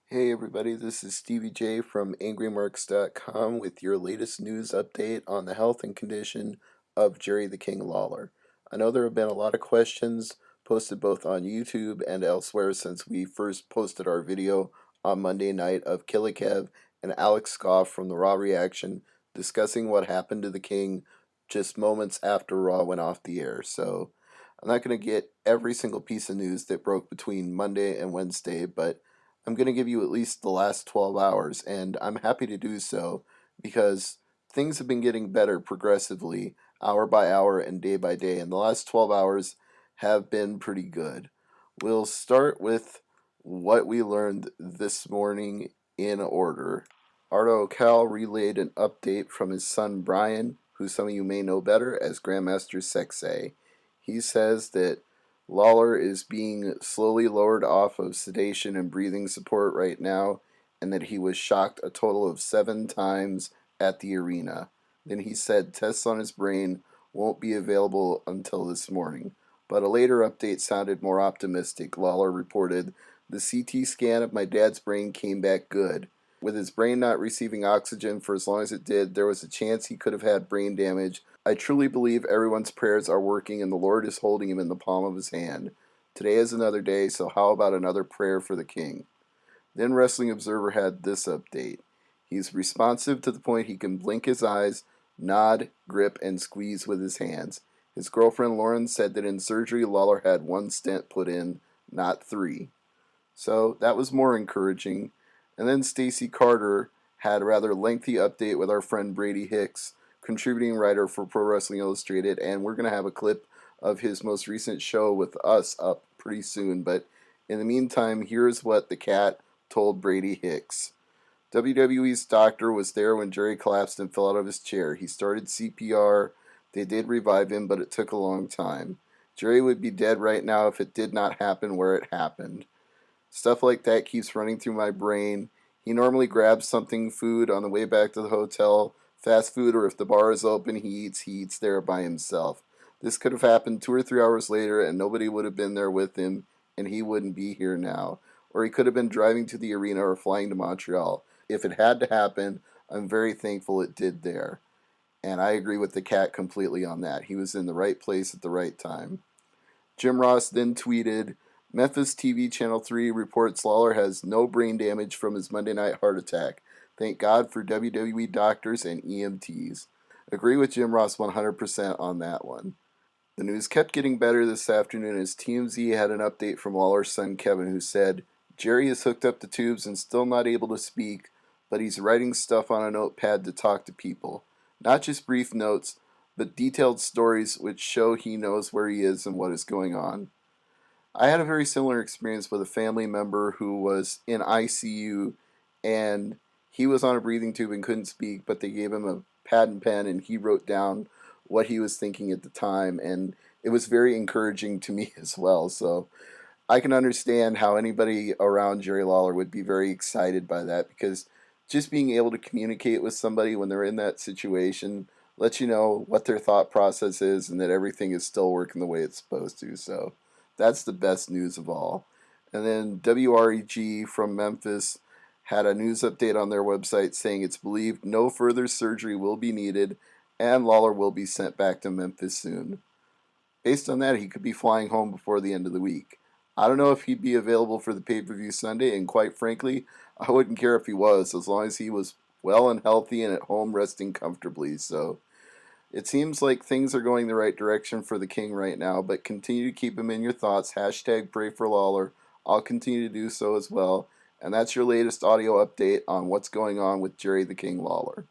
Hey everybody, this is Stevie J from AngryMarks.com with your latest news update on the health and condition of Jerry the King Lawler. I know there have been a lot of questions posted both on YouTube and elsewhere since we first posted our video on Monday night of Killy Kev and Alex Scoff from the Raw Reaction discussing what happened to the King just moments after Raw went off the air. So I'm not going to get every single piece of news that broke between Monday and Wednesday, but I'm going to give you at least the last 12 hours, and I'm happy to do so because things have been getting better progressively, hour by hour and day by day, and the last 12 hours have been pretty good. We'll start with what we learned this morning in order. Arto Cal relayed an update from his son Brian, who some of you may know better as Grandmaster Sexay. He says that Lawler is being slowly lowered off of sedation and breathing support right now, and that he was shocked a total of 7 times at the arena. Then he said tests on his brain won't be available until this morning. But a later update sounded more optimistic. Lawler reported, "The CT scan of my dad's brain came back good. With his brain not receiving oxygen for as long as it did, there was a chance he could have had brain damage. I truly believe everyone's prayers are working and the Lord is holding him in the palm of his hand. Today is another day, so how about another prayer for the King?" Then Wrestling Observer had this update. He's responsive to the point he can blink his eyes, nod, grip, and squeeze with his hands. His girlfriend Lauren said that in surgery Lawler had 1 stent put in, not 3. So that was more encouraging. And then Stacy Carter had a rather lengthy update with our friend Brady Hicks, contributing writer for Pro Wrestling Illustrated, and we're going to have a clip of his most recent show with us up pretty soon. But in the meantime, here's what the cat told Brady Hicks. WWE's doctor was there when Jerry collapsed and fell out of his chair. He started CPR. They did revive him, but it took a long time. Jerry would be dead right now if it did not happen where it happened. Stuff like that keeps running through my brain. He normally grabs something, food, on the way back to the hotel, fast food, or if the bar is open, he eats there by himself. This could have happened 2 or 3 hours later and nobody would have been there with him and he wouldn't be here now. Or he could have been driving to the arena or flying to Montreal. If it had to happen, I'm very thankful it did there. And I agree with the cat completely on that. He was in the right place at the right time. Jim Ross then tweeted, Memphis TV Channel 3 reports Lawler has no brain damage from his Monday night heart attack. Thank God for WWE doctors and EMTs. Agree with Jim Ross 100% on that one. The news kept getting better this afternoon as TMZ had an update from Lawler's son Kevin, who said, Jerry is hooked up to tubes and still not able to speak, but he's writing stuff on a notepad to talk to people. Not just brief notes, but detailed stories which show he knows where he is and what is going on. I had a very similar experience with a family member who was in ICU and he was on a breathing tube and couldn't speak, but they gave him a pad and pen and he wrote down what he was thinking at the time, and it was very encouraging to me as well. So I can understand how anybody around Jerry Lawler would be very excited by that, because just being able to communicate with somebody when they're in that situation lets you know what their thought process is and that everything is still working the way it's supposed to. So that's the best news of all. And then WREG from Memphis had a news update on their website saying it's believed no further surgery will be needed and Lawler will be sent back to Memphis soon. Based on that, he could be flying home before the end of the week. I don't know if he'd be available for the pay-per-view Sunday, and quite frankly, I wouldn't care if he was, as long as he was well and healthy and at home resting comfortably. So it seems like things are going the right direction for the King right now, but continue to keep him in your thoughts. Hashtag pray for Lawler. I'll continue to do so as well. And that's your latest audio update on what's going on with Jerry the King Lawler.